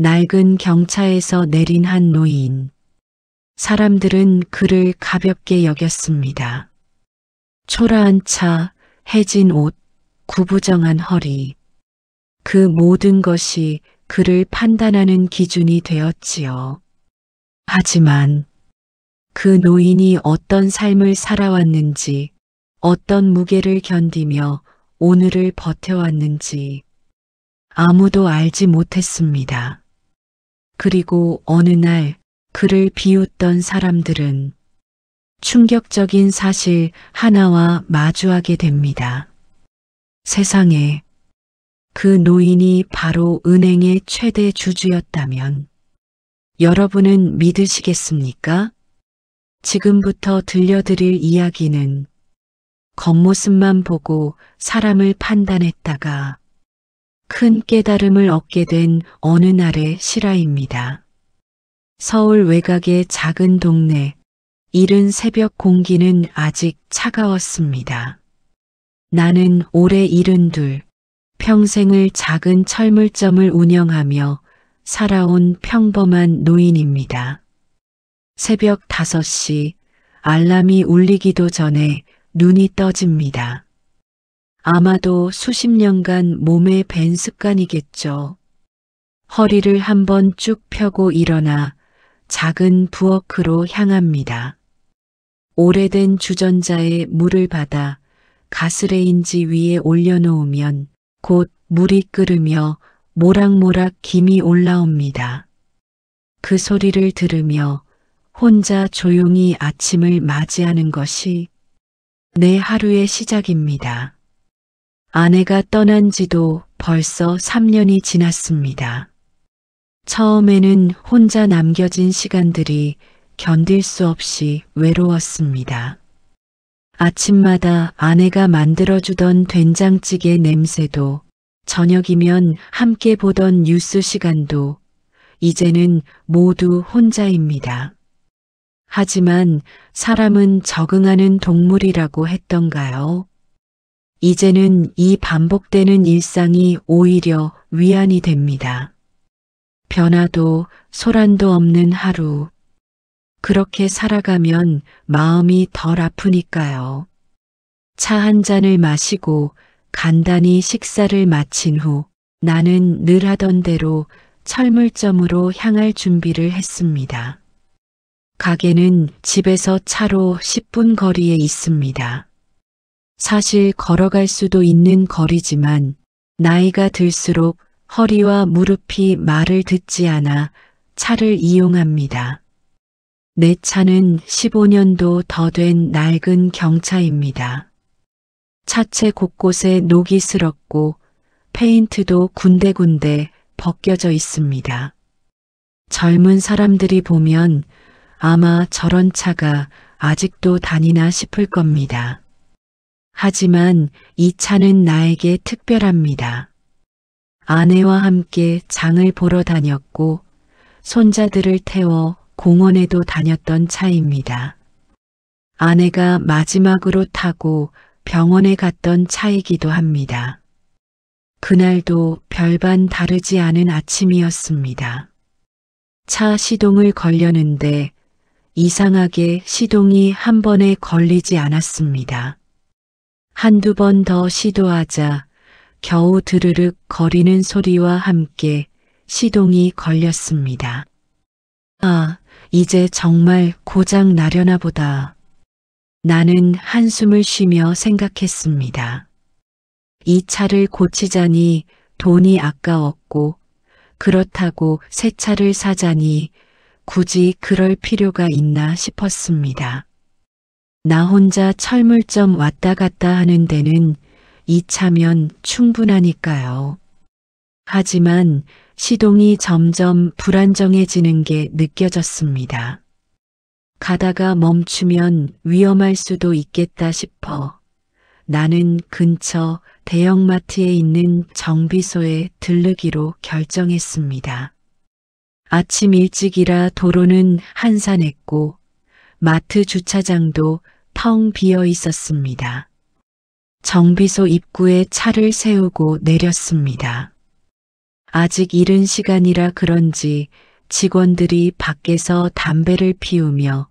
낡은 경차에서 내린 한 노인. 사람들은 그를 가볍게 여겼습니다. 초라한 차, 해진 옷, 구부정한 허리. 그 모든 것이 그를 판단하는 기준이 되었지요. 하지만 그 노인이 어떤 삶을 살아왔는지, 어떤 무게를 견디며 오늘을 버텨왔는지 아무도 알지 못했습니다. 그리고 어느 날 그를 비웃던 사람들은 충격적인 사실 하나와 마주하게 됩니다. 세상에, 그 노인이 바로 은행의 최대 주주였다면 여러분은 믿으시겠습니까? 지금부터 들려드릴 이야기는 겉모습만 보고 사람을 판단했다가 큰 깨달음을 얻게 된 어느 날의 실화입니다. 서울 외곽의 작은 동네, 이른 새벽 공기는 아직 차가웠습니다. 나는 올해 72, 평생을 작은 철물점을 운영하며 살아온 평범한 노인입니다. 새벽 5시, 알람이 울리기도 전에 눈이 떠집니다. 아마도 수십 년간 몸에 밴 습관이겠죠. 허리를 한번 쭉 펴고 일어나 작은 부엌으로 향합니다. 오래된 주전자에 물을 받아 가스레인지 위에 올려놓으면 곧 물이 끓으며 모락모락 김이 올라옵니다. 그 소리를 들으며 혼자 조용히 아침을 맞이하는 것이 내 하루의 시작입니다. 아내가 떠난 지도 벌써 3년이 지났습니다. 처음에는 혼자 남겨진 시간들이 견딜 수 없이 외로웠습니다. 아침마다 아내가 만들어주던 된장찌개 냄새도, 저녁이면 함께 보던 뉴스 시간도 이제는 모두 혼자입니다. 하지만 사람은 적응하는 동물이라고 했던가요? 이제는 이 반복되는 일상이 오히려 위안이 됩니다. 변화도 소란도 없는 하루. 그렇게 살아가면 마음이 덜 아프니까요. 차 한 잔을 마시고 간단히 식사를 마친 후 나는 늘 하던 대로 철물점으로 향할 준비를 했습니다. 가게는 집에서 차로 10분 거리에 있습니다. 사실 걸어갈 수도 있는 거리지만 나이가 들수록 허리와 무릎이 말을 듣지 않아 차를 이용합니다. 내 차는 15년도 더 된 낡은 경차입니다. 차체 곳곳에 녹이 슬었고 페인트도 군데군데 벗겨져 있습니다. 젊은 사람들이 보면 아마 저런 차가 아직도 다니나 싶을 겁니다. 하지만 이 차는 나에게 특별합니다. 아내와 함께 장을 보러 다녔고 손자들을 태워 공원에도 다녔던 차입니다. 아내가 마지막으로 타고 병원에 갔던 차이기도 합니다. 그날도 별반 다르지 않은 아침이었습니다. 차 시동을 걸려는데 이상하게 시동이 한 번에 걸리지 않았습니다. 한두 번 더 시도하자 겨우 드르륵 거리는 소리와 함께 시동이 걸렸습니다. 아, 이제 정말 고장 나려나 보다. 나는 한숨을 쉬며 생각했습니다. 이 차를 고치자니 돈이 아까웠고 그렇다고 새 차를 사자니 굳이 그럴 필요가 있나 싶었습니다. 나 혼자 철물점 왔다 갔다 하는 데는 이 차면 충분하니까요. 하지만 시동이 점점 불안정해지는 게 느껴졌습니다. 가다가 멈추면 위험할 수도 있겠다 싶어 나는 근처 대형마트에 있는 정비소에 들르기로 결정했습니다. 아침 일찍이라 도로는 한산했고 마트 주차장도 텅 비어 있었습니다. 정비소 입구에 차를 세우고 내렸습니다. 아직 이른 시간이라 그런지 직원들이 밖에서 담배를 피우며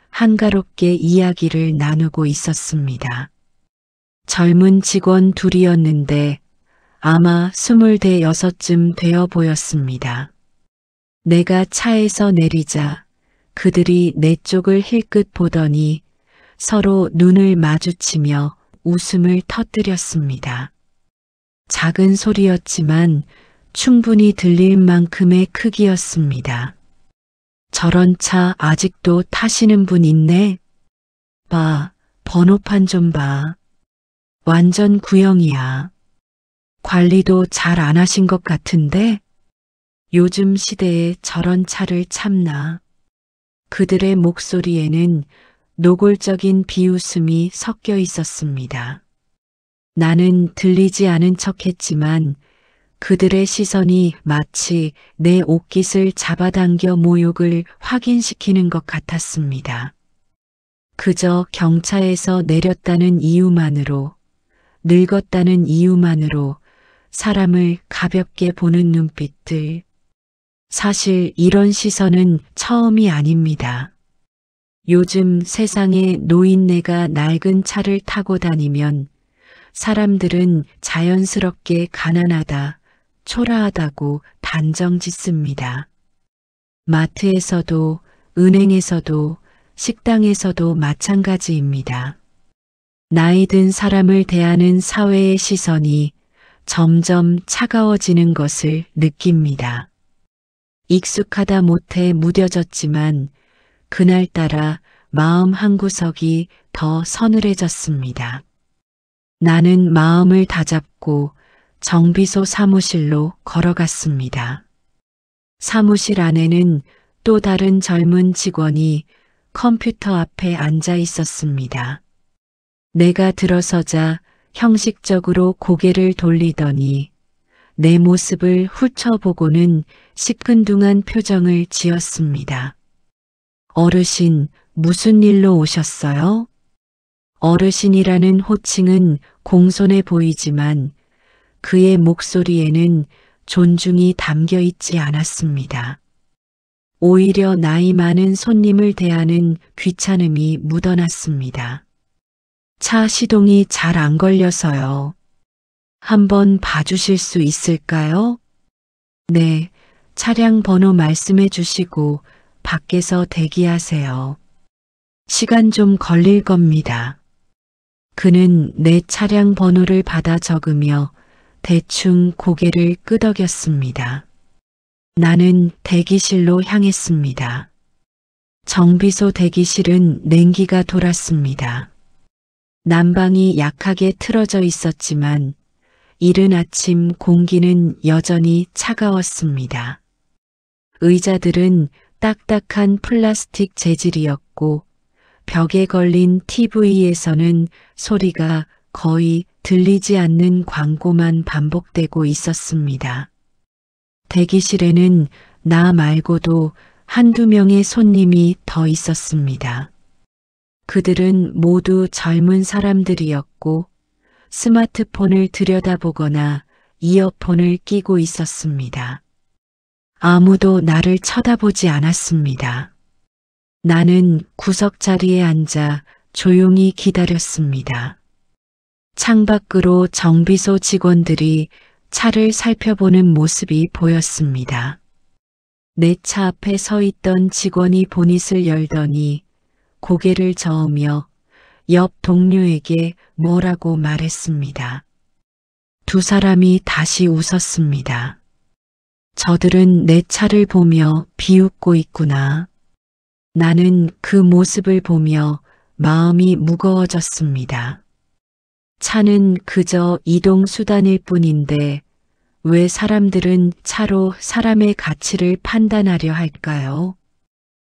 한가롭게 이야기를 나누고 있었습니다. 젊은 직원 둘이었는데 아마 26쯤 되어 보였습니다. 내가 차에서 내리자 그들이 내 쪽을 힐끗 보더니 서로 눈을 마주치며 웃음을 터뜨렸습니다. 작은 소리였지만 충분히 들릴 만큼의 크기였습니다. 저런 차 아직도 타시는 분 있네? 봐, 번호판 좀 봐. 완전 구형이야. 관리도 잘 안 하신 것 같은데? 요즘 시대에 저런 차를 참나. 그들의 목소리에는 노골적인 비웃음이 섞여 있었습니다. 나는 들리지 않은 척했지만 그들의 시선이 마치 내 옷깃을 잡아당겨 모욕을 확인시키는 것 같았습니다. 그저 경차에서 내렸다는 이유만으로, 늙었다는 이유만으로 사람을 가볍게 보는 눈빛들. 사실 이런 시선은 처음이 아닙니다. 요즘 세상에 노인네가 낡은 차를 타고 다니면 사람들은 자연스럽게 가난하다, 초라하다고 단정 짓습니다. 마트에서도, 은행에서도, 식당에서도 마찬가지입니다. 나이 든 사람을 대하는 사회의 시선이 점점 차가워지는 것을 느낍니다. 익숙하다 못해 무뎌졌지만 그날따라 마음 한구석이 더 서늘해졌습니다. 나는 마음을 다잡고 정비소 사무실로 걸어갔습니다. 사무실 안에는 또 다른 젊은 직원이 컴퓨터 앞에 앉아 있었습니다. 내가 들어서자 형식적으로 고개를 돌리더니 내 모습을 훑어보고는 시큰둥한 표정을 지었습니다. 어르신, 무슨 일로 오셨어요? 어르신이라는 호칭은 공손해 보이지만 그의 목소리에는 존중이 담겨 있지 않았습니다. 오히려 나이 많은 손님을 대하는 귀찮음이 묻어났습니다. 차 시동이 잘 안 걸려서요. 한번 봐주실 수 있을까요? 네, 차량 번호 말씀해 주시고 밖에서 대기하세요. 시간 좀 걸릴 겁니다. 그는 내 차량 번호를 받아 적으며 대충 고개를 끄덕였습니다. 나는 대기실로 향했습니다. 정비소 대기실은 냉기가 돌았습니다. 난방이 약하게 틀어져 있었지만 이른 아침 공기는 여전히 차가웠습니다. 의자들은 딱딱한 플라스틱 재질이었고 벽에 걸린 TV에서는 소리가 거의 들리지 않는 광고만 반복되고 있었습니다. 대기실에는 나 말고도 한두 명의 손님이 더 있었습니다. 그들은 모두 젊은 사람들이었고 스마트폰을 들여다보거나 이어폰을 끼고 있었습니다. 아무도 나를 쳐다보지 않았습니다. 나는 구석 자리에 앉아 조용히 기다렸습니다. 창밖으로 정비소 직원들이 차를 살펴보는 모습이 보였습니다. 내 차 앞에 서 있던 직원이 보닛을 열더니 고개를 저으며 옆 동료에게 뭐라고 말했습니다. 두 사람이 다시 웃었습니다. 저들은 내 차를 보며 비웃고 있구나. 나는 그 모습을 보며 마음이 무거워졌습니다. 차는 그저 이동수단일 뿐인데 왜 사람들은 차로 사람의 가치를 판단하려 할까요?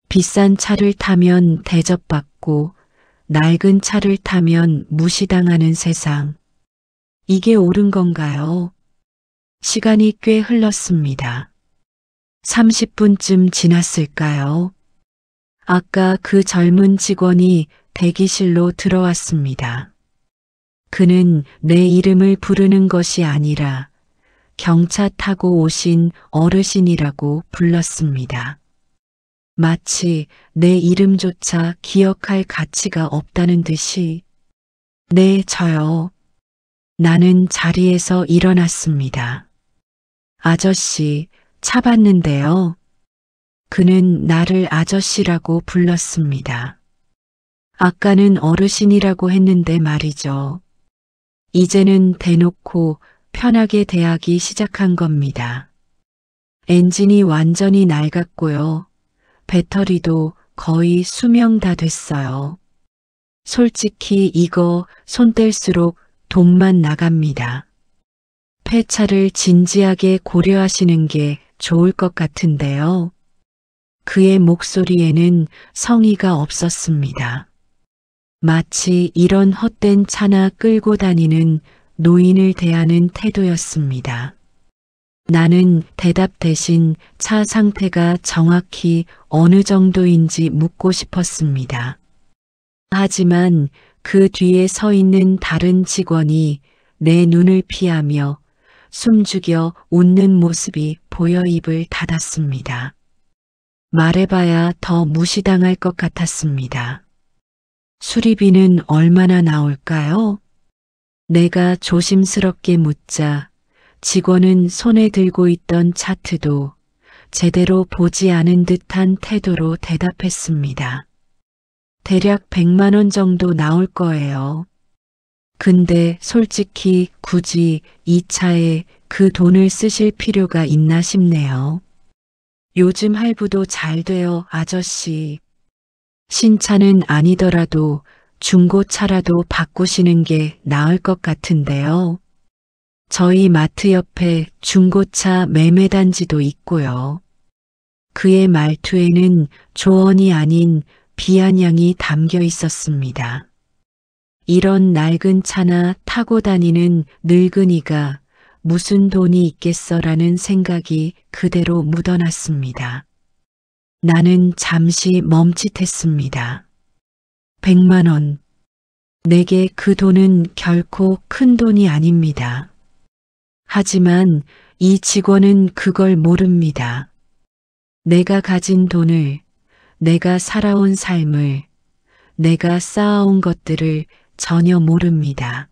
비싼 차를 타면 대접받고 낡은 차를 타면 무시당하는 세상. 이게 옳은 건가요? 시간이 꽤 흘렀습니다. 30분쯤 지났을까요? 아까 그 젊은 직원이 대기실로 들어왔습니다. 그는 내 이름을 부르는 것이 아니라 경차 타고 오신 어르신이라고 불렀습니다. 마치 내 이름조차 기억할 가치가 없다는 듯이 네, 저요. 나는 자리에서 일어났습니다. 아저씨, 차 봤는데요. 그는 나를 아저씨라고 불렀습니다. 아까는 어르신이라고 했는데 말이죠. 이제는 대놓고 편하게 대하기 시작한 겁니다. 엔진이 완전히 낡았고요. 배터리도 거의 수명 다 됐어요. 솔직히 이거 손 뗄수록 돈만 나갑니다. 폐차를 진지하게 고려하시는 게 좋을 것 같은데요. 그의 목소리에는 성의가 없었습니다. 마치 이런 헛된 차나 끌고 다니는 노인을 대하는 태도였습니다. 나는 대답 대신 차 상태가 정확히 어느 정도인지 묻고 싶었습니다. 하지만 그 뒤에 서 있는 다른 직원이 내 눈을 피하며 숨죽여 웃는 모습이 보여 입을 닫았습니다. 말해봐야 더 무시당할 것 같았습니다. 수리비는 얼마나 나올까요? 내가 조심스럽게 묻자 직원은 손에 들고 있던 차트도 제대로 보지 않은 듯한 태도로 대답했습니다. 대략 100만 원 정도 나올 거예요. 근데 솔직히 굳이 이 차에 그 돈을 쓰실 필요가 있나 싶네요. 요즘 할부도 잘 돼요, 아저씨. 신차는 아니더라도 중고차라도 바꾸시는 게 나을 것 같은데요. 저희 마트 옆에 중고차 매매단지도 있고요. 그의 말투에는 조언이 아닌 비아냥이 담겨 있었습니다. 이런 낡은 차나 타고 다니는 늙은이가 무슨 돈이 있겠어라는 생각이 그대로 묻어났습니다. 나는 잠시 멈칫했습니다. 100만 원. 내게 그 돈은 결코 큰 돈이 아닙니다. 하지만 이 직원은 그걸 모릅니다. 내가 가진 돈을, 내가 살아온 삶을, 내가 쌓아온 것들을 전혀 모릅니다.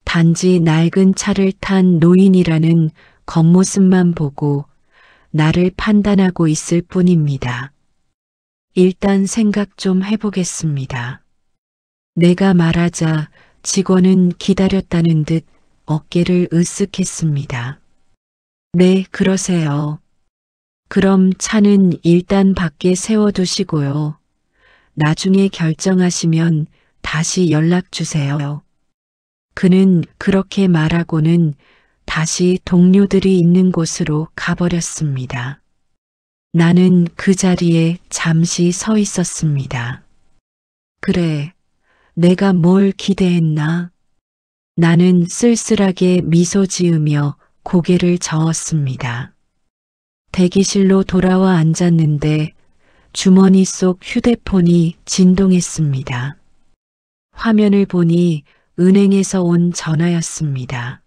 단지 낡은 차를 탄 노인이라는 겉모습만 보고 나를 판단하고 있을 뿐입니다. 일단 생각 좀 해보겠습니다. 내가 말하자 직원은 기다렸다는 듯 어깨를 으쓱했습니다. 네, 그러세요. 그럼 차는 일단 밖에 세워두시고요. 나중에 결정하시면 다시 연락 주세요. 그는 그렇게 말하고는 다시 동료들이 있는 곳으로 가버렸습니다. 나는 그 자리에 잠시 서 있었습니다. 그래, 내가 뭘 기대했나? 나는 쓸쓸하게 미소 지으며 고개를 저었습니다. 대기실로 돌아와 앉았는데 주머니 속 휴대폰이 진동했습니다. 화면을 보니 은행에서 온 전화였습니다.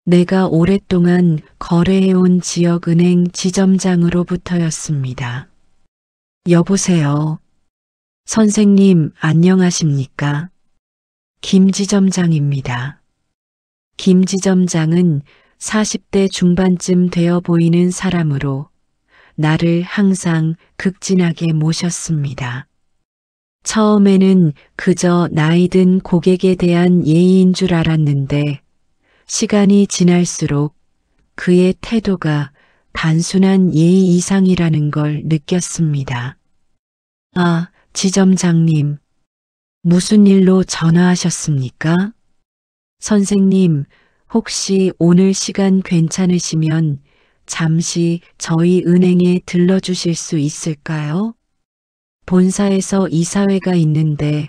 내가 오랫동안 거래해온 지역은행 지점장으로부터였습니다. 여보세요. 선생님 안녕하십니까? 김 지점장입니다. 김 지점장은 40대 중반쯤 되어 보이는 사람으로 나를 항상 극진하게 모셨습니다. 처음에는 그저 나이든 고객에 대한 예의인 줄 알았는데 시간이 지날수록 그의 태도가 단순한 예의 이상이라는 걸 느꼈습니다. 아, 지점장님, 무슨 일로 전화하셨습니까? 선생님, 혹시 오늘 시간 괜찮으시면 잠시 저희 은행에 들러주실 수 있을까요? 본사에서 이사회가 있는데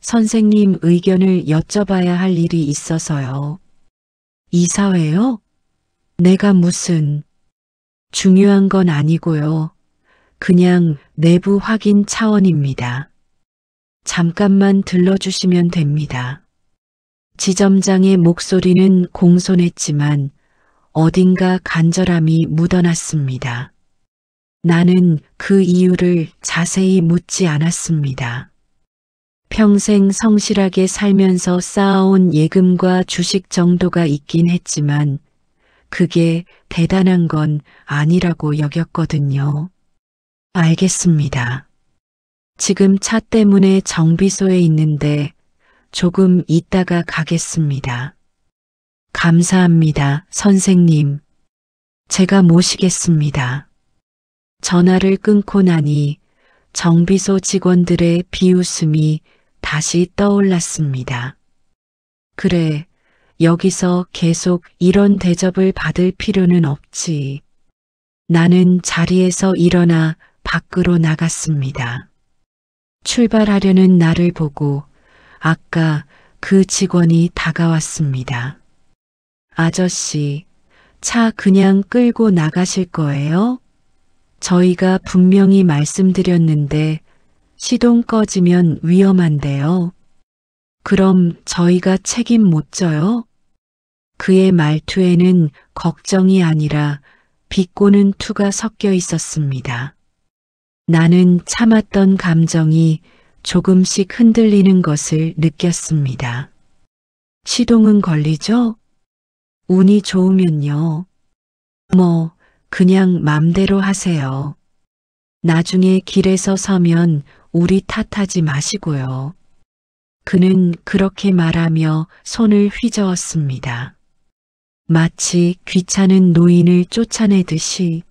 선생님 의견을 여쭤봐야 할 일이 있어서요. 이사회요? 내가 무슨... 중요한 건 아니고요. 그냥 내부 확인 차원입니다. 잠깐만 들러주시면 됩니다. 지점장의 목소리는 공손했지만 어딘가 간절함이 묻어났습니다. 나는 그 이유를 자세히 묻지 않았습니다. 평생 성실하게 살면서 쌓아온 예금과 주식 정도가 있긴 했지만 그게 대단한 건 아니라고 여겼거든요. 알겠습니다. 지금 차 때문에 정비소에 있는데 조금 있다가 가겠습니다. 감사합니다, 선생님. 제가 모시겠습니다. 전화를 끊고 나니 정비소 직원들의 비웃음이 다시 떠올랐습니다. 그래, 여기서 계속 이런 대접을 받을 필요는 없지. 나는 자리에서 일어나 밖으로 나갔습니다. 출발하려는 나를 보고 아까 그 직원이 다가왔습니다. 아저씨, 차 그냥 끌고 나가실 거예요? 저희가 분명히 말씀드렸는데 시동 꺼지면 위험한데요. 그럼 저희가 책임 못 져요? 그의 말투에는 걱정이 아니라 비꼬는 투가 섞여 있었습니다. 나는 참았던 감정이 조금씩 흔들리는 것을 느꼈습니다. 시동은 걸리죠? 운이 좋으면요. 그냥 맘대로 하세요. 나중에 길에서 서면 우리 탓하지 마시고요. 그는 그렇게 말하며 손을 휘저었습니다. 마치 귀찮은 노인을 쫓아내듯이.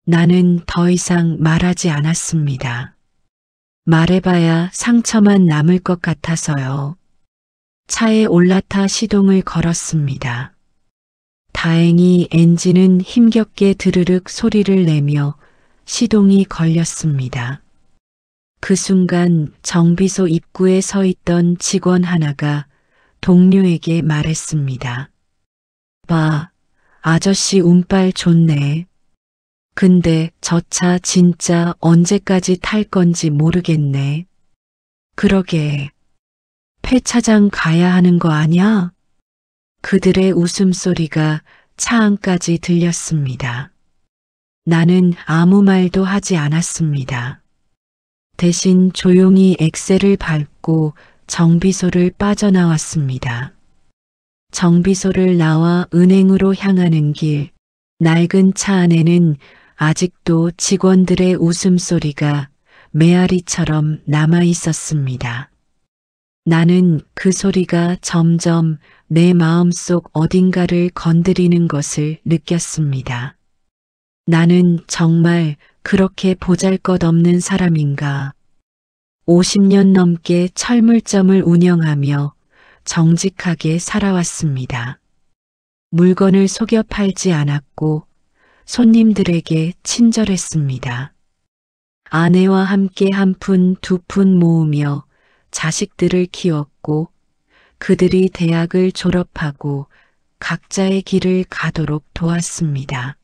나는 더 이상 말하지 않았습니다. 말해봐야 상처만 남을 것 같아서요. 차에 올라타 시동을 걸었습니다. 다행히 엔진은 힘겹게 드르륵 소리를 내며 시동이 걸렸습니다. 그 순간 정비소 입구에 서 있던 직원 하나가 동료에게 말했습니다. 봐, 아저씨 운빨 좋네. 근데 저 차 진짜 언제까지 탈 건지 모르겠네. 그러게. 폐차장 가야 하는 거 아냐? 그들의 웃음소리가 차 안까지 들렸습니다. 나는 아무 말도 하지 않았습니다. 대신 조용히 엑셀을 밟고 정비소를 빠져나왔습니다. 정비소를 나와 은행으로 향하는 길, 낡은 차 안에는 아직도 직원들의 웃음소리가 메아리처럼 남아 있었습니다. 나는 그 소리가 점점 내 마음속 어딘가를 건드리는 것을 느꼈습니다. 나는 정말 그렇게 보잘것없는 사람인가? 50년 넘게 철물점을 운영하며 정직하게 살아왔습니다. 물건을 속여 팔지 않았고 손님들에게 친절했습니다. 아내와 함께 한 푼 두 푼 모으며 자식들을 키웠고 그들이 대학을 졸업하고 각자의 길을 가도록 도왔습니다.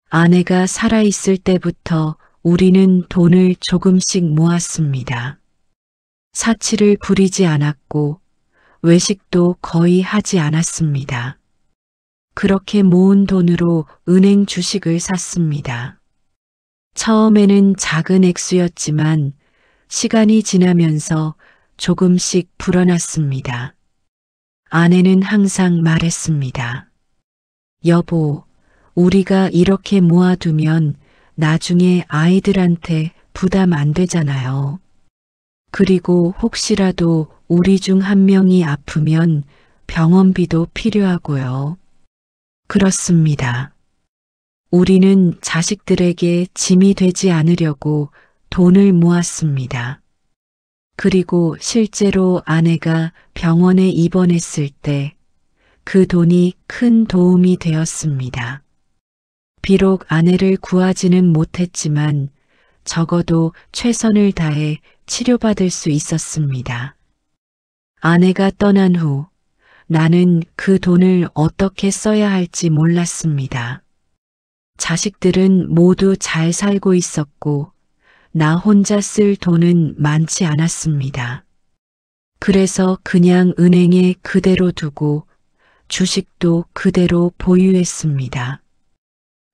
아내가 살아있을 때부터 우리는 돈을 조금씩 모았습니다. 사치를 부리지 않았고 외식도 거의 하지 않았습니다. 그렇게 모은 돈으로 은행 주식을 샀습니다. 처음에는 작은 액수였지만 시간이 지나면서 조금씩 불어났습니다. 아내는 항상 말했습니다. 여보, 우리가 이렇게 모아두면 나중에 아이들한테 부담 안 되잖아요. 그리고 혹시라도 우리 중 한 명이 아프면 병원비도 필요하고요. 그렇습니다. 우리는 자식들에게 짐이 되지 않으려고 돈을 모았습니다. 그리고 실제로 아내가 병원에 입원했을 때 그 돈이 큰 도움이 되었습니다. 비록 아내를 구하지는 못했지만 적어도 최선을 다해 치료받을 수 있었습니다. 아내가 떠난 후 나는 그 돈을 어떻게 써야 할지 몰랐습니다. 자식들은 모두 잘 살고 있었고 나 혼자 쓸 돈은 많지 않았습니다. 그래서 그냥 은행에 그대로 두고 주식도 그대로 보유했습니다.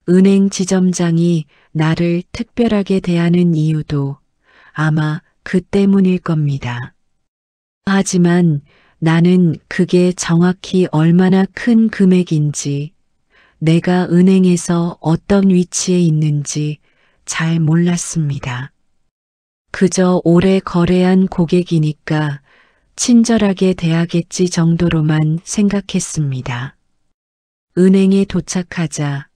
은행 지점장이 나를 특별하게 대하는 이유도 아마 그 때문일 겁니다. 하지만 나는 그게 정확히 얼마나 큰 금액인지, 내가 은행에서 어떤 위치에 있는지 잘 몰랐습니다. 그저 오래 거래한 고객이니까 친절하게 대하겠지 정도로만 생각했습니다. 은행에 도착하자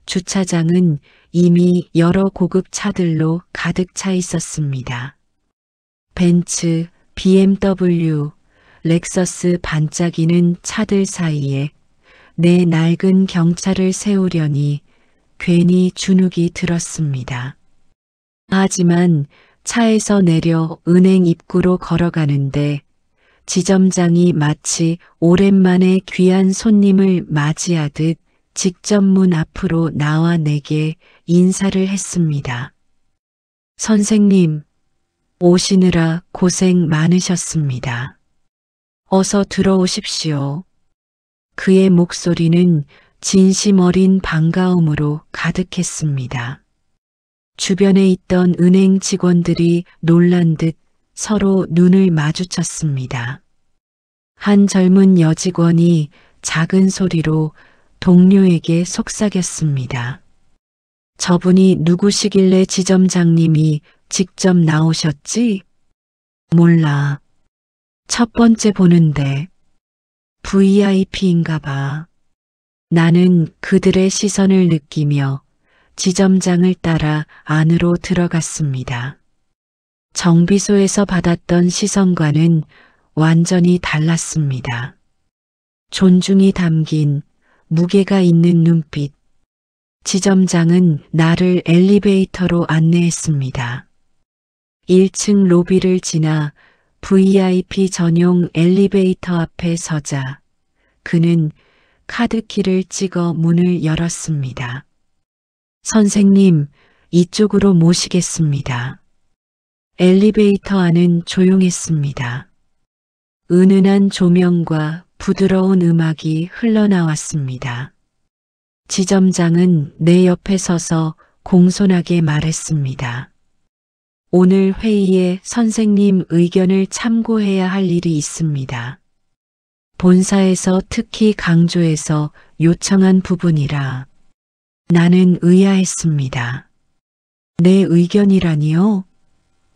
주차장은 이미 여러 고급 차들로 가득 차 있었습니다. 벤츠, BMW, 렉서스 반짝이는 차들 사이에 내 낡은 경차를 세우려니 괜히 주눅이 들었습니다. 하지만 차에서 내려 은행 입구로 걸어가는데 지점장이 마치 오랜만에 귀한 손님을 맞이하듯 직접 문 앞으로 나와 내게 인사를 했습니다. 선생님, 오시느라 고생 많으셨습니다. 어서 들어오십시오. 그의 목소리는 진심 어린 반가움으로 가득했습니다. 주변에 있던 은행 직원들이 놀란 듯 서로 눈을 마주쳤습니다. 한 젊은 여직원이 작은 소리로 동료에게 속삭였습니다. 저분이 누구시길래 지점장님이 직접 나오셨지? 몰라. 첫 번째 보는데 VIP인가 봐. 나는 그들의 시선을 느끼며 지점장을 따라 안으로 들어갔습니다. 정비소에서 받았던 시선과는 완전히 달랐습니다. 존중이 담긴 무게가 있는 눈빛. 지점장은 나를 엘리베이터로 안내했습니다. 1층 로비를 지나 VIP 전용 엘리베이터 앞에 서자 그는 카드키를 찍어 문을 열었습니다. 선생님, 이쪽으로 모시겠습니다. 엘리베이터 안은 조용했습니다. 은은한 조명과 부드러운 음악이 흘러나왔습니다. 지점장은 내 옆에 서서 공손하게 말했습니다. 오늘 회의에 선생님 의견을 참고해야 할 일이 있습니다. 본사에서 특히 강조해서 요청한 부분이라 나는 의아했습니다. 내 의견이라니요?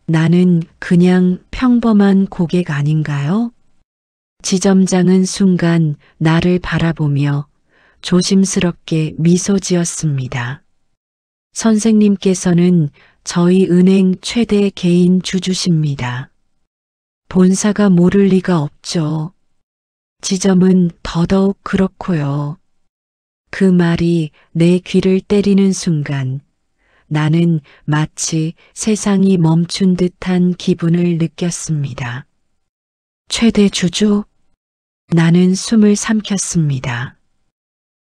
나는 그냥 평범한 고객 아닌가요? 지점장은 순간 나를 바라보며 조심스럽게 미소 지었습니다. 선생님께서는 저희 은행 최대 개인 주주십니다. 본사가 모를 리가 없죠. 지점은 더더욱 그렇고요. 그 말이 내 귀를 때리는 순간 나는 마치 세상이 멈춘 듯한 기분을 느꼈습니다. 최대 주주? 나는 숨을 삼켰습니다.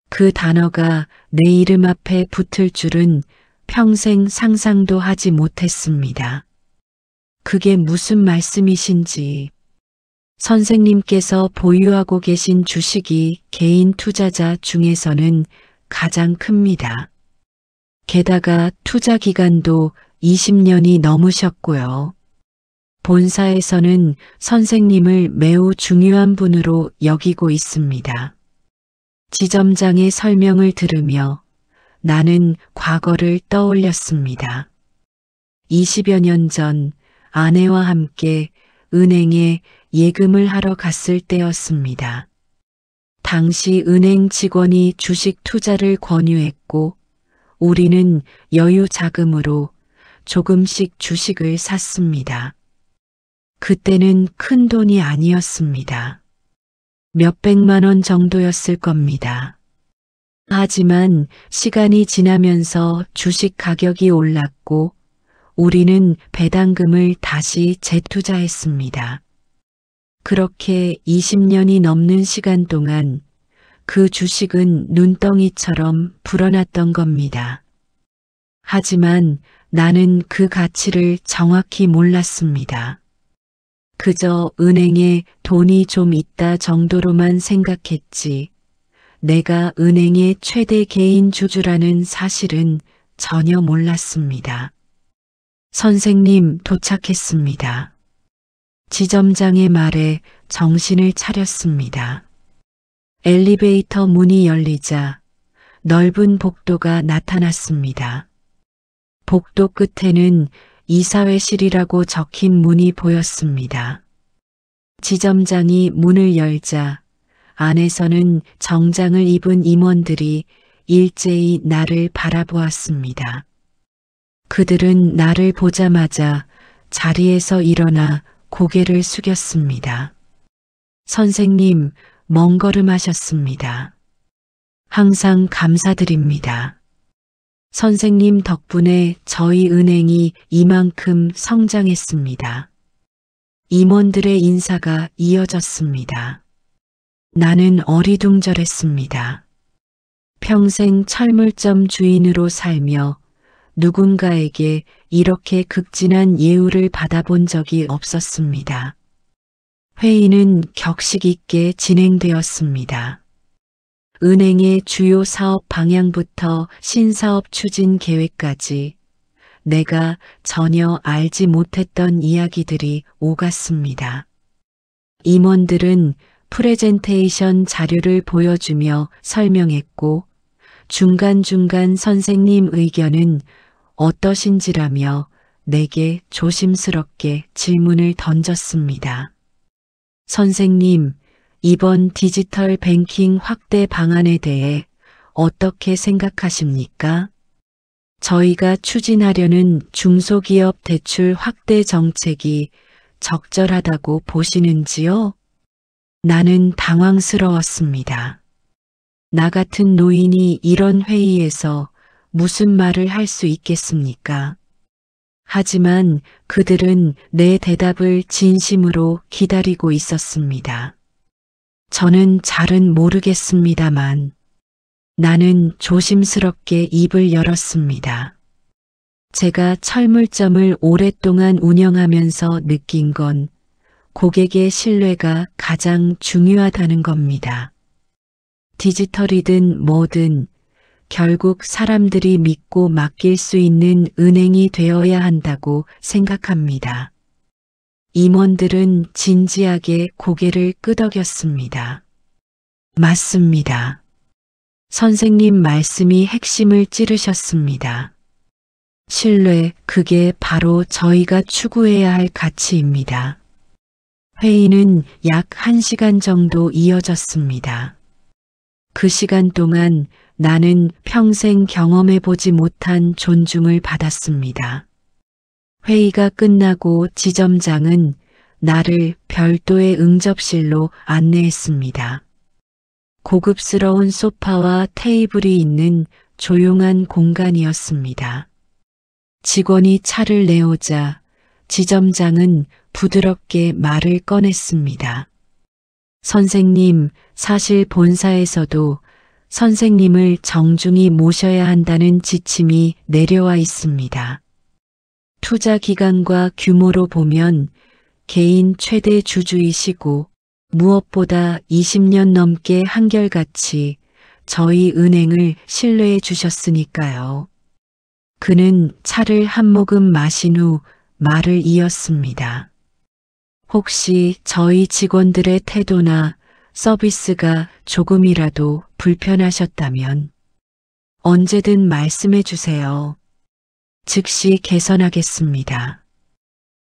그 단어가 내 이름 앞에 붙을 줄은 평생 상상도 하지 못했습니다. 그게 무슨 말씀이신지. 선생님께서 보유하고 계신 주식이 개인 투자자 중에서는 가장 큽니다. 게다가 투자 기간도 20년이 넘으셨고요. 본사에서는 선생님을 매우 중요한 분으로 여기고 있습니다. 지점장의 설명을 들으며 나는 과거를 떠올렸습니다. 20여 년 전 아내와 함께 은행에 예금을 하러 갔을 때였습니다. 당시 은행 직원이 주식 투자를 권유했고 우리는 여유 자금으로 조금씩 주식을 샀습니다. 그때는 큰 돈이 아니었습니다. 몇백만 원 정도였을 겁니다. 하지만 시간이 지나면서 주식 가격이 올랐고 우리는 배당금을 다시 재투자했습니다. 그렇게 20년이 넘는 시간 동안 그 주식은 눈덩이처럼 불어났던 겁니다. 하지만 나는 그 가치를 정확히 몰랐습니다. 그저 은행에 돈이 좀 있다 정도로만 생각했지 내가 은행의 최대 개인 주주라는 사실은 전혀 몰랐습니다. 선생님, 도착했습니다. 지점장의 말에 정신을 차렸습니다. 엘리베이터 문이 열리자 넓은 복도가 나타났습니다. 복도 끝에는 이사회실이라고 적힌 문이 보였습니다. 지점장이 문을 열자 안에서는 정장을 입은 임원들이 일제히 나를 바라보았습니다. 그들은 나를 보자마자 자리에서 일어나 고개를 숙였습니다. 선생님, 먼 걸음 하셨습니다. 항상 감사드립니다. 선생님 덕분에 저희 은행이 이만큼 성장했습니다. 임원들의 인사가 이어졌습니다. 나는 어리둥절했습니다. 평생 철물점 주인으로 살며 누군가에게 이렇게 극진한 예우를 받아본 적이 없었습니다. 회의는 격식 있게 진행되었습니다. 은행의 주요 사업 방향부터 신사업 추진 계획까지 내가 전혀 알지 못했던 이야기들이 오갔습니다. 임원들은 프레젠테이션 자료를 보여주며 설명했고 중간중간 선생님 의견은 어떠신지라며 내게 조심스럽게 질문을 던졌습니다. 선생님, 이번 디지털 뱅킹 확대 방안에 대해 어떻게 생각하십니까? 저희가 추진하려는 중소기업 대출 확대 정책이 적절하다고 보시는지요? 나는 당황스러웠습니다. 나 같은 노인이 이런 회의에서 무슨 말을 할 수 있겠습니까? 하지만 그들은 내 대답을 진심으로 기다리고 있었습니다. 저는 잘은 모르겠습니다만 나는 조심스럽게 입을 열었습니다. 제가 철물점을 오랫동안 운영하면서 느낀 건 고객의 신뢰가 가장 중요하다는 겁니다. 디지털이든 뭐든 결국 사람들이 믿고 맡길 수 있는 은행이 되어야 한다고 생각합니다. 임원들은 진지하게 고개를 끄덕였습니다. 맞습니다. 선생님 말씀이 핵심을 찌르셨습니다. 신뢰, 그게 바로 저희가 추구해야 할 가치입니다. 회의는 약 1시간 정도 이어졌습니다. 그 시간 동안 나는 평생 경험해보지 못한 존중을 받았습니다. 회의가 끝나고 지점장은 나를 별도의 응접실로 안내했습니다. 고급스러운 소파와 테이블이 있는 조용한 공간이었습니다. 직원이 차를 내오자 지점장은 부드럽게 말을 꺼냈습니다. 선생님, 사실 본사에서도 선생님을 정중히 모셔야 한다는 지침이 내려와 있습니다. 투자 기간과 규모로 보면 개인 최대 주주이시고 무엇보다 20년 넘게 한결같이 저희 은행을 신뢰해 주셨으니까요. 그는 차를 한 모금 마신 후 말을 이었습니다. 혹시 저희 직원들의 태도나 서비스가 조금이라도 불편하셨다면 언제든 말씀해 주세요. 즉시 개선하겠습니다.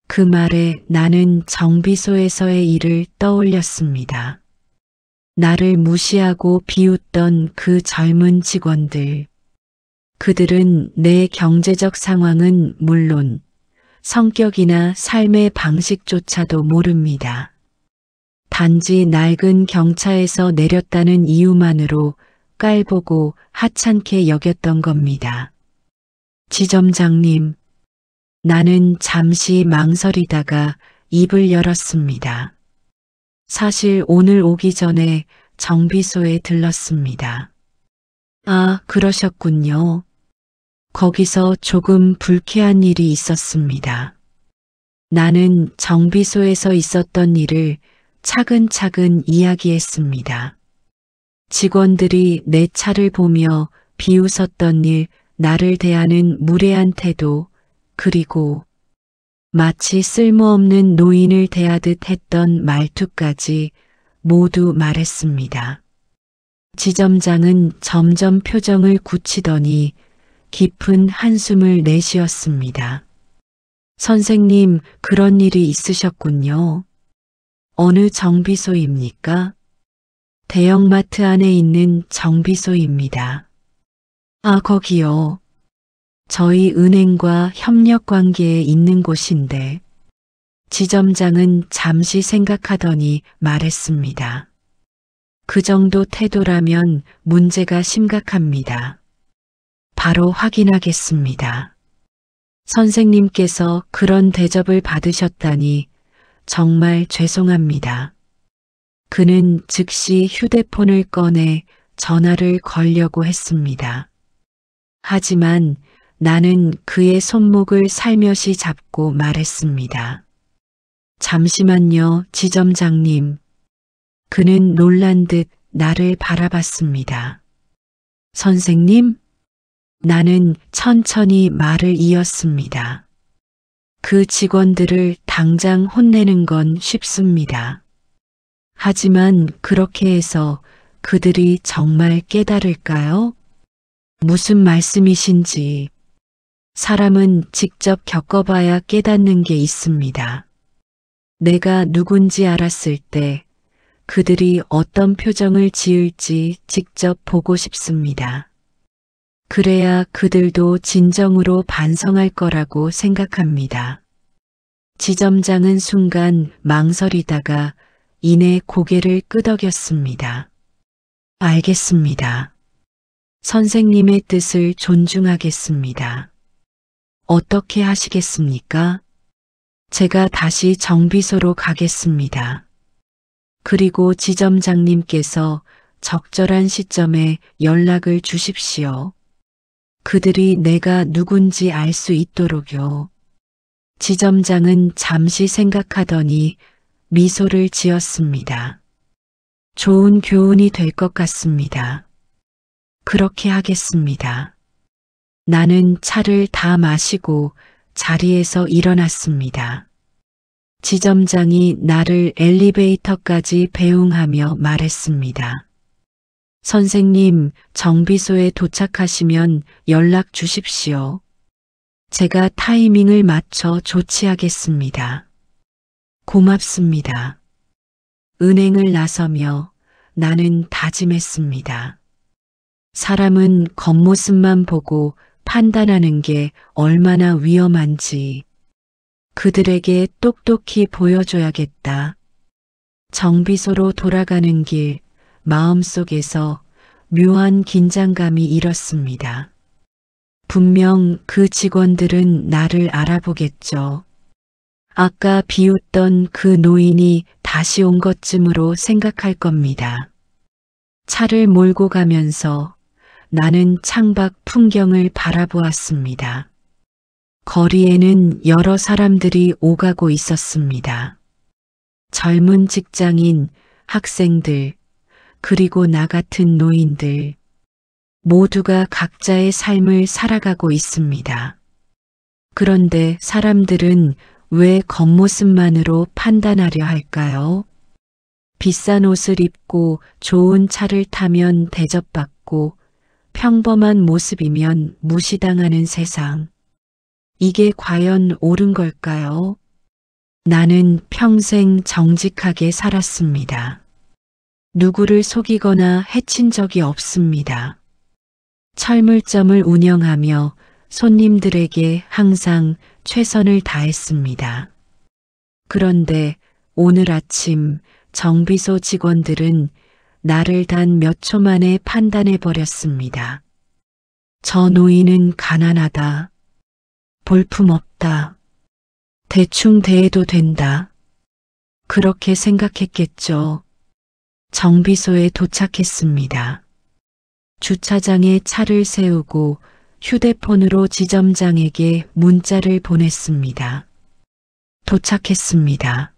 그 말에 나는 정비소에서의 일을 떠올렸습니다. 나를 무시하고 비웃던 그 젊은 직원들. 그들은 내 경제적 상황은 물론 성격이나 삶의 방식조차도 모릅니다. 단지 낡은 경차에서 내렸다는 이유만으로 깔보고 하찮게 여겼던 겁니다. 지점장님, 나는 잠시 망설이다가 입을 열었습니다. 사실 오늘 오기 전에 정비소에 들렀습니다. 아, 그러셨군요. 거기서 조금 불쾌한 일이 있었습니다. 나는 정비소에서 있었던 일을 차근차근 이야기했습니다. 직원들이 내 차를 보며 비웃었던 일, 나를 대하는 무례한 태도, 그리고 마치 쓸모없는 노인을 대하듯 했던 말투까지 모두 말했습니다. 지점장은 점점 표정을 굳히더니 깊은 한숨을 내쉬었습니다. 선생님, 그런 일이 있으셨군요. 어느 정비소입니까? 대형마트 안에 있는 정비소입니다. 아, 거기요. 저희 은행과 협력 관계에 있는 곳인데, 지점장은 잠시 생각하더니 말했습니다. 그 정도 태도라면 문제가 심각합니다. 바로 확인하겠습니다. 선생님께서 그런 대접을 받으셨다니 정말 죄송합니다. 그는 즉시 휴대폰을 꺼내 전화를 걸려고 했습니다. 하지만 나는 그의 손목을 살며시 잡고 말했습니다. 잠시만요, 지점장님. 그는 놀란 듯 나를 바라봤습니다. 선생님? 나는 천천히 말을 이었습니다. 그 직원들을 당장 혼내는 건 쉽습니다. 하지만 그렇게 해서 그들이 정말 깨달을까요? 무슨 말씀이신지. 사람은 직접 겪어봐야 깨닫는 게 있습니다. 내가 누군지 알았을 때 그들이 어떤 표정을 지을지 직접 보고 싶습니다. 그래야 그들도 진정으로 반성할 거라고 생각합니다. 지점장은 순간 망설이다가 이내 고개를 끄덕였습니다. 알겠습니다. 선생님의 뜻을 존중하겠습니다. 어떻게 하시겠습니까? 제가 다시 정비소로 가겠습니다. 그리고 지점장님께서 적절한 시점에 연락을 주십시오. 그들이 내가 누군지 알 수 있도록요. 지점장은 잠시 생각하더니 미소를 지었습니다. 좋은 교훈이 될 것 같습니다. 그렇게 하겠습니다. 나는 차를 다 마시고 자리에서 일어났습니다. 지점장이 나를 엘리베이터까지 배웅하며 말했습니다. 선생님, 정비소에 도착하시면 연락 주십시오. 제가 타이밍을 맞춰 조치하겠습니다. 고맙습니다. 은행을 나서며 나는 다짐했습니다. 사람은 겉모습만 보고 판단하는 게 얼마나 위험한지 그들에게 똑똑히 보여줘야겠다. 정비소로 돌아가는 길 마음속에서 묘한 긴장감이 일었습니다. 분명 그 직원들은 나를 알아보겠죠. 아까 비웃던 그 노인이 다시 온 것쯤으로 생각할 겁니다. 차를 몰고 가면서 나는 창밖 풍경을 바라보았습니다. 거리에는 여러 사람들이 오가고 있었습니다. 젊은 직장인, 학생들, 그리고 나 같은 노인들, 모두가 각자의 삶을 살아가고 있습니다. 그런데 사람들은 왜 겉모습만으로 판단하려 할까요? 비싼 옷을 입고 좋은 차를 타면 대접받고 평범한 모습이면 무시당하는 세상. 이게 과연 옳은 걸까요? 나는 평생 정직하게 살았습니다. 누구를 속이거나 해친 적이 없습니다. 철물점을 운영하며 손님들에게 항상 최선을 다했습니다. 그런데 오늘 아침 정비소 직원들은 나를 단 몇 초 만에 판단해 버렸습니다. 저 노인은 가난하다. 볼품없다. 대충 대해도 된다. 그렇게 생각했겠죠. 정비소에 도착했습니다. 주차장에 차를 세우고 휴대폰으로 지점장에게 문자를 보냈습니다. 도착했습니다.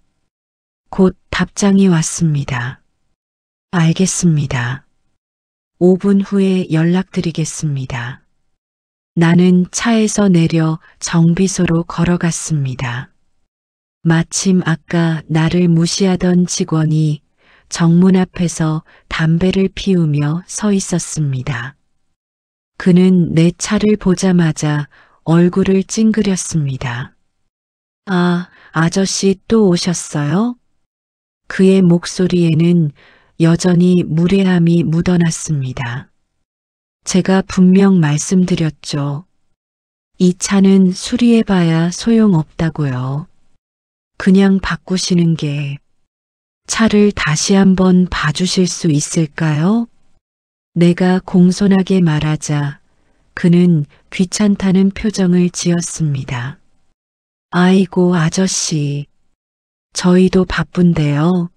곧 답장이 왔습니다. 알겠습니다. 5분 후에 연락드리겠습니다. 나는 차에서 내려 정비소로 걸어갔습니다. 마침 아까 나를 무시하던 직원이 정문 앞에서 담배를 피우며 서 있었습니다. 그는 내 차를 보자마자 얼굴을 찡그렸습니다. 아, 아저씨 또 오셨어요? 그의 목소리에는 여전히 무례함이 묻어났습니다. 제가 분명 말씀드렸죠. 이 차는 수리해봐야 소용없다고요. 그냥 바꾸시는 게 차를 다시 한번 봐주실 수 있을까요? 내가 공손하게 말하자 그는 귀찮다는 표정을 지었습니다. 아이고 아저씨, 저희도 바쁜데요.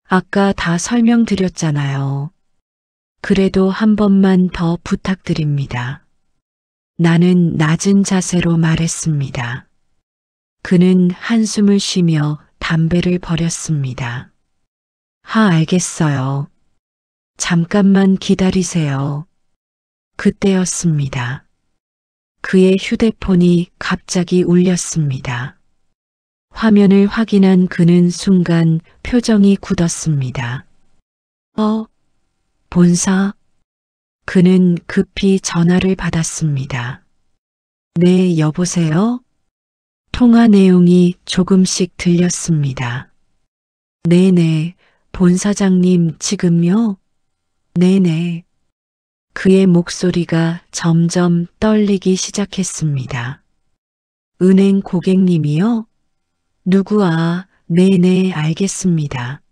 아까 다 설명드렸잖아요. 그래도 한 번만 더 부탁드립니다. 나는 낮은 자세로 말했습니다. 그는 한숨을 쉬며 담배를 버렸습니다. 알겠어요. 잠깐만 기다리세요. 그때였습니다. 그의 휴대폰이 갑자기 울렸습니다. 화면을 확인한 그는 순간 표정이 굳었습니다. 본사? 그는 급히 전화를 받았습니다. 네, 여보세요? 통화 내용이 조금씩 들렸습니다. 네네, 본사장님 지금요? 네네. 그의 목소리가 점점 떨리기 시작했습니다. 은행 고객님이요? 누구아? 네네, 알겠습니다.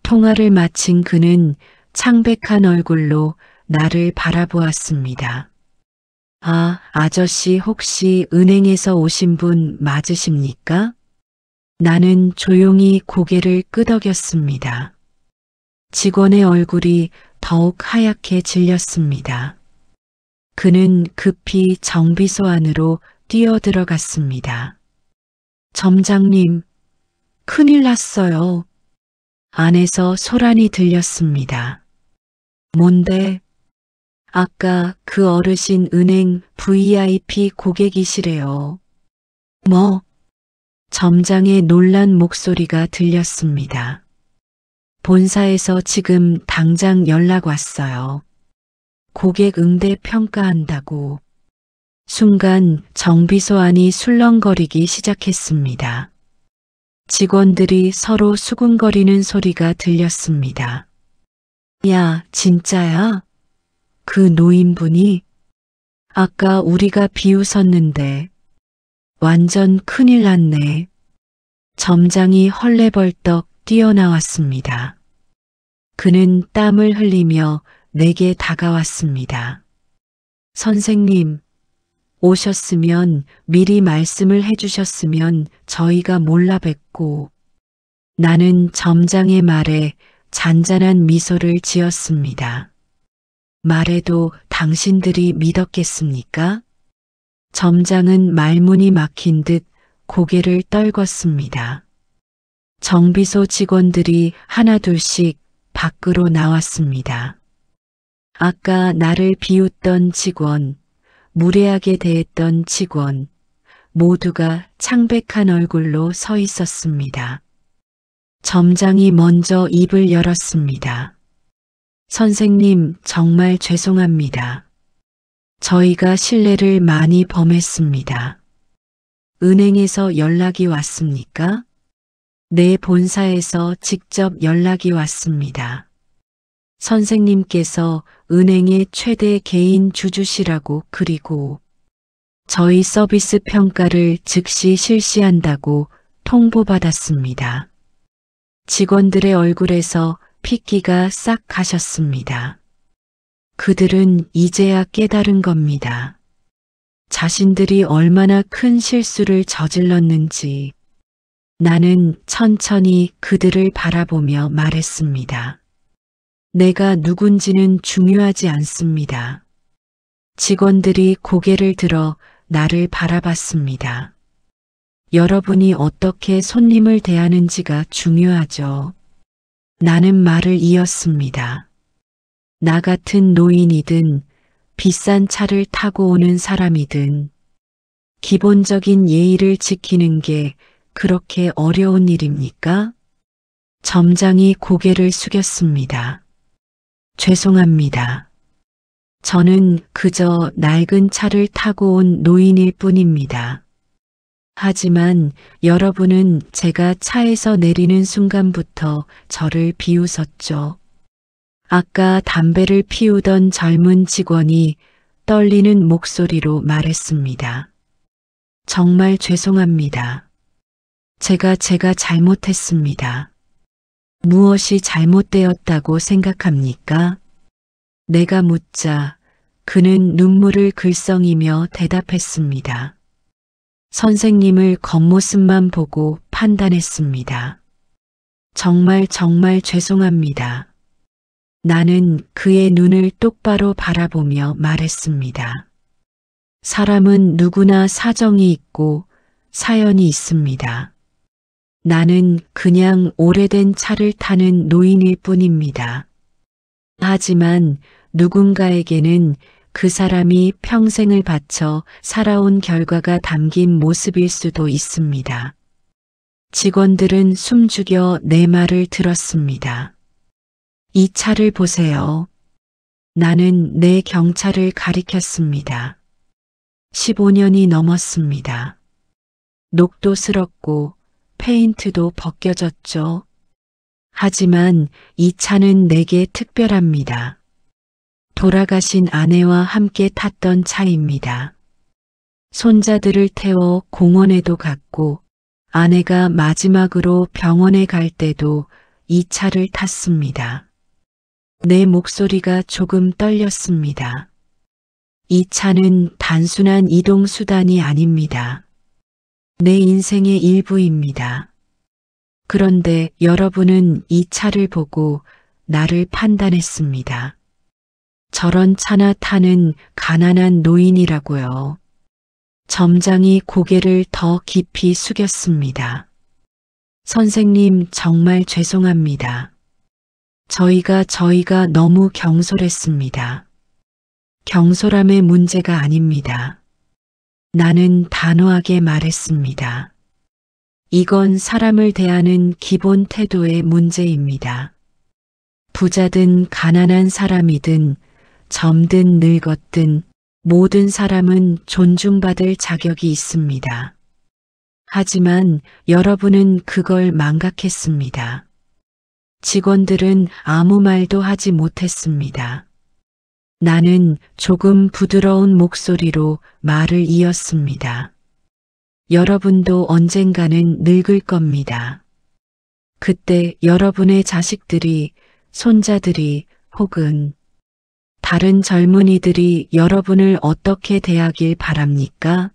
통화를 마친 그는 창백한 얼굴로 나를 바라보았습니다. 아저씨 혹시 은행에서 오신 분 맞으십니까? 나는 조용히 고개를 끄덕였습니다. 직원의 얼굴이 더욱 하얗게 질렸습니다. 그는 급히 정비소 안으로 뛰어들어갔습니다. 점장님, 큰일 났어요. 안에서 소란이 들렸습니다. 뭔데? 아까 그 어르신 은행 VIP 고객이시래요. 뭐? 점장의 놀란 목소리가 들렸습니다. 본사에서 지금 당장 연락 왔어요. 고객 응대 평가한다고. 순간 정비소 안이 술렁거리기 시작했습니다. 직원들이 서로 수군거리는 소리가 들렸습니다. 야, 진짜야? 그 노인분이? 아까 우리가 비웃었는데 완전 큰일 났네. 점장이 헐레벌떡 뛰어나왔습니다. 그는 땀을 흘리며 내게 다가왔습니다. 선생님, 오셨으면 미리 말씀을 해주셨으면 저희가 몰라 뵙고. 나는 점장의 말에 잔잔한 미소를 지었습니다. 말해도 당신들이 믿었겠습니까? 점장은 말문이 막힌 듯 고개를 떨궜습니다. 정비소 직원들이 하나둘씩 밖으로 나왔습니다. 아까 나를 비웃던 직원, 무례하게 대했던 직원, 모두가 창백한 얼굴로 서 있었습니다. 점장이 먼저 입을 열었습니다. 선생님, 정말 죄송합니다. 저희가 신뢰를 많이 범했습니다. 은행에서 연락이 왔습니까? 네, 본사에서 직접 연락이 왔습니다. 선생님께서 은행의 최대 개인 주주시라고, 그리고 저희 서비스 평가를 즉시 실시한다고 통보받았습니다. 직원들의 얼굴에서 핏기가 싹 가셨습니다. 그들은 이제야 깨달은 겁니다. 자신들이 얼마나 큰 실수를 저질렀는지. 나는 천천히 그들을 바라보며 말했습니다. 내가 누군지는 중요하지 않습니다. 직원들이 고개를 들어 나를 바라봤습니다. 여러분이 어떻게 손님을 대하는지가 중요하죠. 나는 말을 이었습니다. 나 같은 노인이든 비싼 차를 타고 오는 사람이든 기본적인 예의를 지키는 게 그렇게 어려운 일입니까? 점장이 고개를 숙였습니다. 죄송합니다. 저는 그저 낡은 차를 타고 온 노인일 뿐입니다. 하지만 여러분은 제가 차에서 내리는 순간부터 저를 비웃었죠. 아까 담배를 피우던 젊은 직원이 떨리는 목소리로 말했습니다. 정말 죄송합니다. 제가 잘못했습니다. 무엇이 잘못되었다고 생각합니까? 내가 묻자 그는 눈물을 글썽이며 대답했습니다. 선생님을 겉모습만 보고 판단했습니다. 정말 죄송합니다. 나는 그의 눈을 똑바로 바라보며 말했습니다. 사람은 누구나 사정이 있고 사연이 있습니다. 나는 그냥 오래된 차를 타는 노인일 뿐입니다. 하지만 누군가에게는 그 사람이 평생을 바쳐 살아온 결과가 담긴 모습일 수도 있습니다. 직원들은 숨죽여 내 말을 들었습니다. 이 차를 보세요. 나는 내 경차를 가리켰습니다. 15년이 넘었습니다. 녹도 페인트도 벗겨졌죠. 하지만 이 차는 내게 특별합니다. 돌아가신 아내와 함께 탔던 차입니다. 손자들을 태워 공원에도 갔고 아내가 마지막으로 병원에 갈 때도 이 차를 탔습니다. 내 목소리가 조금 떨렸습니다. 이 차는 단순한 이동수단이 아닙니다. 내 인생의 일부입니다. 그런데 여러분은 이 차를 보고 나를 판단했습니다. 저런 차나 타는 가난한 노인이라고요. 점장이 고개를 더 깊이 숙였습니다. 선생님 정말 죄송합니다. 저희가 너무 경솔했습니다. 경솔함의 문제가 아닙니다. 나는 단호하게 말했습니다. 이건 사람을 대하는 기본 태도의 문제입니다. 부자든 가난한 사람이든 젊든 늙었든 모든 사람은 존중받을 자격이 있습니다. 하지만 여러분은 그걸 망각했습니다. 직원들은 아무 말도 하지 못했습니다. 나는 조금 부드러운 목소리로 말을 이었습니다. 여러분도 언젠가는 늙을 겁니다. 그때 여러분의 자식들이, 손자들이 혹은 다른 젊은이들이 여러분을 어떻게 대하길 바랍니까?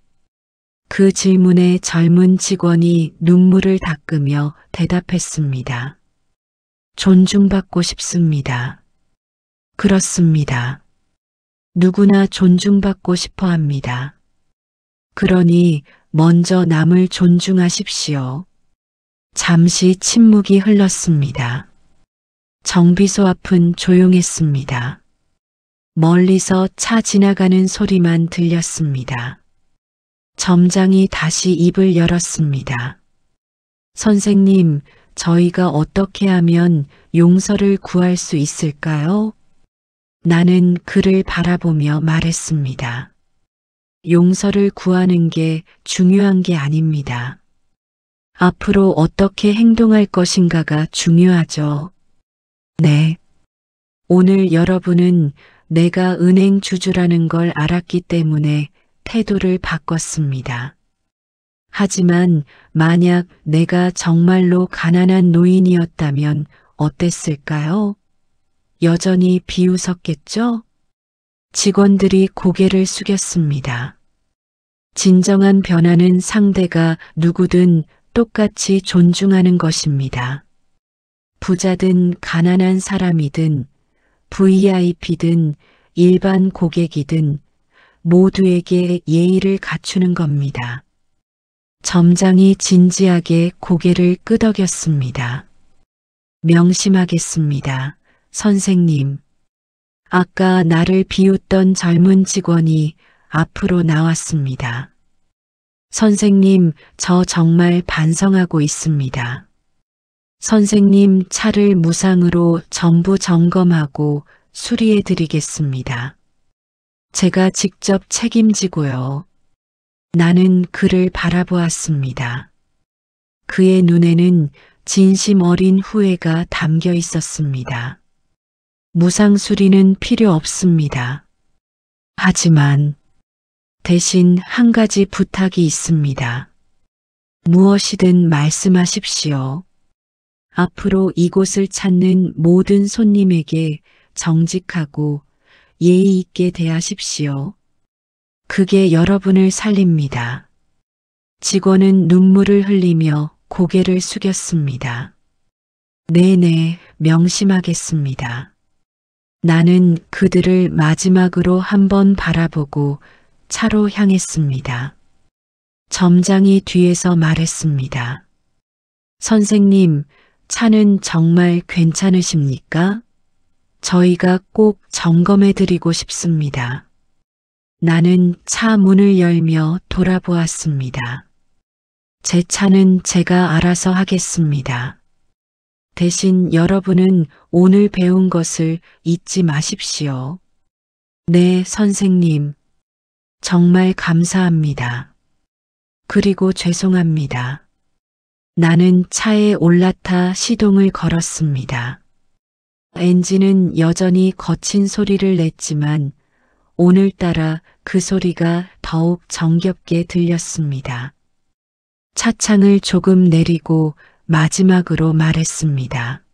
그 질문에 젊은 직원이 눈물을 닦으며 대답했습니다. 존중받고 싶습니다. 그렇습니다. 누구나 존중받고 싶어 합니다. 그러니 먼저 남을 존중하십시오. 잠시 침묵이 흘렀습니다. 정비소 앞은 조용했습니다. 멀리서 차 지나가는 소리만 들렸습니다. 점장이 다시 입을 열었습니다. 선생님, 저희가 어떻게 하면 용서를 구할 수 있을까요? 나는 그를 바라보며 말했습니다. 용서를 구하는 게 중요한 게 아닙니다. 앞으로 어떻게 행동할 것인가가 중요하죠. 네. 오늘 여러분은 내가 은행 주주라는 걸 알았기 때문에 태도를 바꿨습니다. 하지만 만약 내가 정말로 가난한 노인이었다면 어땠을까요? 여전히 비웃었겠죠? 직원들이 고개를 숙였습니다. 진정한 변화는 상대가 누구든 똑같이 존중하는 것입니다. 부자든 가난한 사람이든 VIP든 일반 고객이든 모두에게 예의를 갖추는 겁니다. 점장이 진지하게 고개를 끄덕였습니다. 명심하겠습니다, 선생님. 아까 나를 비웃던 젊은 직원이 앞으로 나왔습니다. 선생님, 저 정말 반성하고 있습니다. 선생님, 차를 무상으로 전부 점검하고 수리해 드리겠습니다. 제가 직접 책임지고요. 나는 그를 바라보았습니다. 그의 눈에는 진심 어린 후회가 담겨 있었습니다. 무상 수리는 필요 없습니다. 하지만 대신 한 가지 부탁이 있습니다. 무엇이든 말씀하십시오. 앞으로 이곳을 찾는 모든 손님에게 정직하고 예의 있게 대하십시오. 그게 여러분을 살립니다. 직원은 눈물을 흘리며 고개를 숙였습니다. 네네, 명심하겠습니다. 나는 그들을 마지막으로 한번 바라보고 차로 향했습니다. 점장이 뒤에서 말했습니다. 선생님, 차는 정말 괜찮으십니까? 저희가 꼭 점검해 드리고 싶습니다. 나는 차 문을 열며 돌아보았습니다. 제 차는 제가 알아서 하겠습니다. 대신 여러분은 오늘 배운 것을 잊지 마십시오. 네, 선생님. 정말 감사합니다. 그리고 죄송합니다. 나는 차에 올라타 시동을 걸었습니다. 엔진은 여전히 거친 소리를 냈지만 오늘따라 그 소리가 더욱 정겹게 들렸습니다. 차창을 조금 내리고 마지막으로 말했습니다.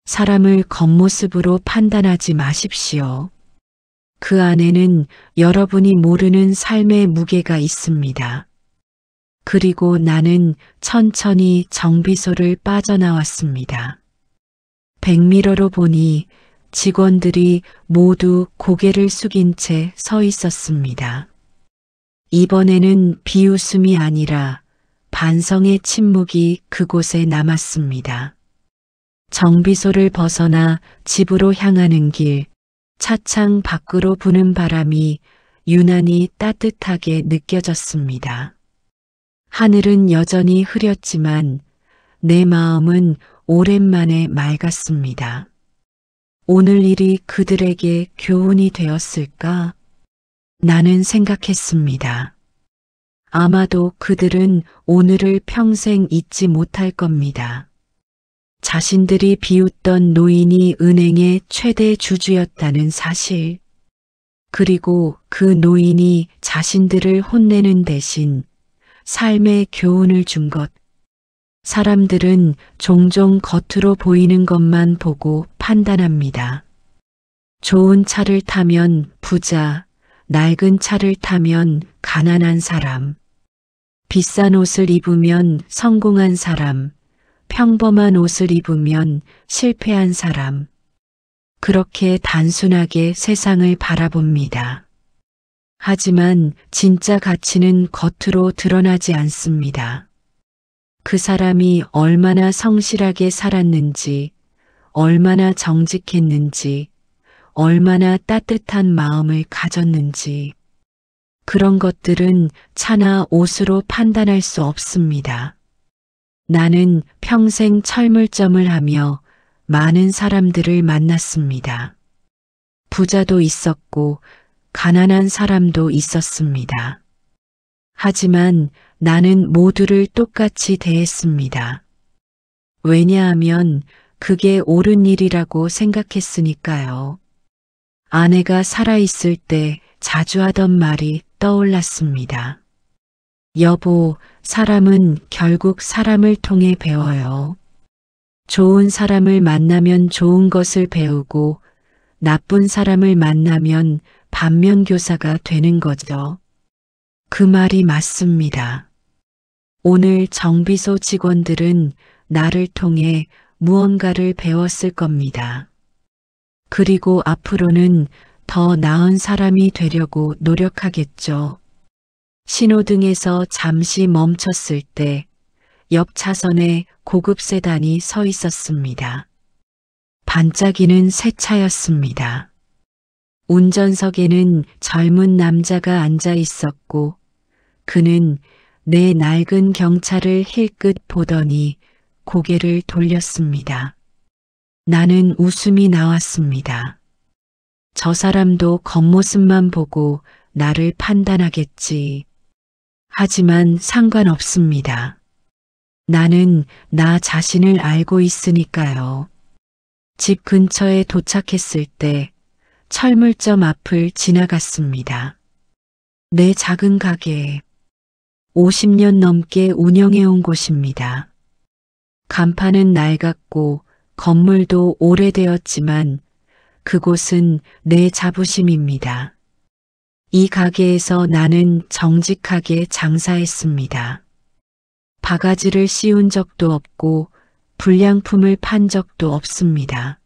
사람을 겉모습으로 판단하지 마십시오. 그 안에는 여러분이 모르는 삶의 무게가 있습니다. 그리고 나는 천천히 정비소를 빠져나왔습니다. 백미러로 보니 직원들이 모두 고개를 숙인 채 서 있었습니다. 이번에는 비웃음이 아니라 반성의 침묵이 그곳에 남았습니다. 정비소를 벗어나 집으로 향하는 길, 차창 밖으로 부는 바람이 유난히 따뜻하게 느껴졌습니다. 하늘은 여전히 흐렸지만 내 마음은 오랜만에 맑았습니다. 오늘 일이 그들에게 교훈이 되었을까? 나는 생각했습니다. 아마도 그들은 오늘을 평생 잊지 못할 겁니다. 자신들이 비웃던 노인이 은행의 최대 주주였다는 사실, 그리고 그 노인이 자신들을 혼내는 대신 삶의 교훈을 준 것. 사람들은 종종 겉으로 보이는 것만 보고 판단합니다. 좋은 차를 타면 부자, 낡은 차를 타면 가난한 사람, 비싼 옷을 입으면 성공한 사람, 평범한 옷을 입으면 실패한 사람. 그렇게 단순하게 세상을 바라봅니다. 하지만 진짜 가치는 겉으로 드러나지 않습니다. 그 사람이 얼마나 성실하게 살았는지, 얼마나 정직했는지, 얼마나 따뜻한 마음을 가졌는지, 그런 것들은 차나 옷으로 판단할 수 없습니다. 나는 평생 철물점을 하며 많은 사람들을 만났습니다. 부자도 있었고 가난한 사람도 있었습니다. 하지만 나는 모두를 똑같이 대했습니다. 왜냐하면 그게 옳은 일이라고 생각했으니까요. 아내가 살아있을 때 자주 하던 말이 떠올랐습니다. 여보, 사람은 결국 사람을 통해 배워요. 좋은 사람을 만나면 좋은 것을 배우고 나쁜 사람을 만나면 반면교사가 되는 거죠. 그 말이 맞습니다. 오늘 정비소 직원들은 나를 통해 무언가를 배웠을 겁니다. 그리고 앞으로는 더 나은 사람이 되려고 노력하겠죠. 신호등에서 잠시 멈췄을 때 옆 차선에 고급 세단이 서 있었습니다. 반짝이는 새 차였습니다. 운전석에는 젊은 남자가 앉아 있었고 그는 내 낡은 경차를 힐끗 보더니 고개를 돌렸습니다. 나는 웃음이 나왔습니다. 저 사람도 겉모습만 보고 나를 판단하겠지. 하지만 상관없습니다. 나는 나 자신을 알고 있으니까요. 집 근처에 도착했을 때 철물점 앞을 지나갔습니다. 내 작은 가게, 50년 넘게 운영해온 곳입니다. 간판은 낡았고 건물도 오래되었지만 그곳은 내 자부심입니다. 이 가게에서 나는 정직하게 장사했습니다. 바가지를 씌운 적도 없고 불량품을 판 적도 없습니다.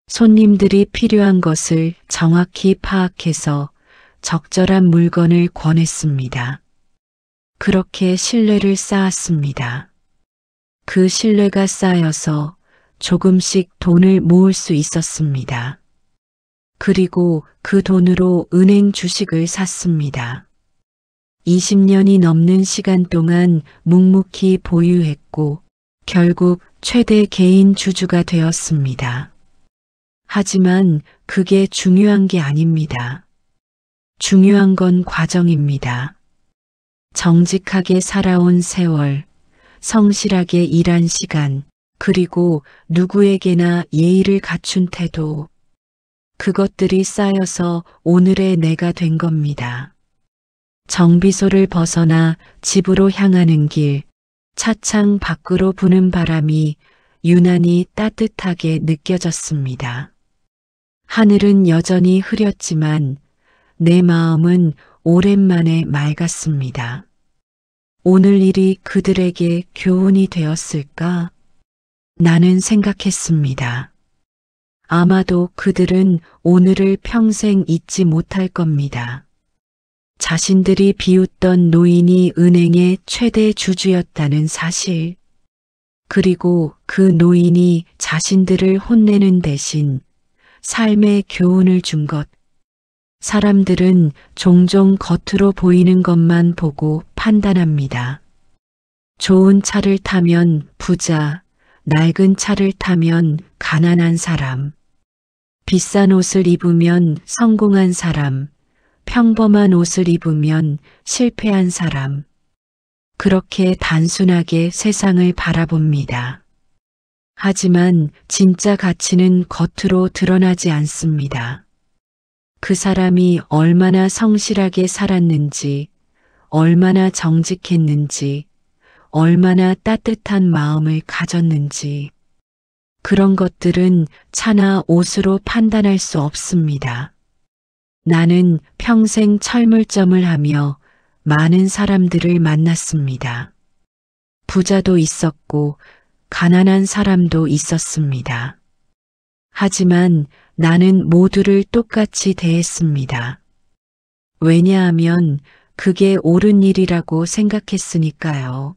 손님들이 필요한 것을 정확히 파악해서 적절한 물건을 권했습니다. 그렇게 신뢰를 쌓았습니다. 그 신뢰가 쌓여서 조금씩 돈을 모을 수 있었습니다. 그리고 그 돈으로 은행 주식을 샀습니다. 20년이 넘는 시간 동안 묵묵히 보유했고 결국 최대 개인 주주가 되었습니다. 하지만 그게 중요한 게 아닙니다. 중요한 건 과정입니다. 정직하게 살아온 세월, 성실하게 일한 시간, 그리고 누구에게나 예의를 갖춘 태도, 그것들이 쌓여서 오늘의 내가 된 겁니다. 정비소를 벗어나 집으로 향하는 길, 차창 밖으로 부는 바람이 유난히 따뜻하게 느껴졌습니다. 하늘은 여전히 흐렸지만 내 마음은 오랜만에 맑았습니다. 오늘 일이 그들에게 교훈이 되었을까? 나는 생각했습니다. 아마도 그들은 오늘을 평생 잊지 못할 겁니다. 자신들이 비웃던 노인이 은행의 최대 주주였다는 사실, 그리고 그 노인이 자신들을 혼내는 대신 삶의 교훈을 준 것. 사람들은 종종 겉으로 보이는 것만 보고 판단합니다. 좋은 차를 타면 부자, 낡은 차를 타면 가난한 사람, 비싼 옷을 입으면 성공한 사람, 평범한 옷을 입으면 실패한 사람. 그렇게 단순하게 세상을 바라봅니다. 하지만 진짜 가치는 겉으로 드러나지 않습니다. 그 사람이 얼마나 성실하게 살았는지, 얼마나 정직했는지, 얼마나 따뜻한 마음을 가졌는지, 그런 것들은 차나 옷으로 판단할 수 없습니다. 나는 평생 철물점을 하며 많은 사람들을 만났습니다. 부자도 있었고 가난한 사람도 있었습니다. 하지만 나는 모두를 똑같이 대했습니다. 왜냐하면 그게 옳은 일이라고 생각했으니까요.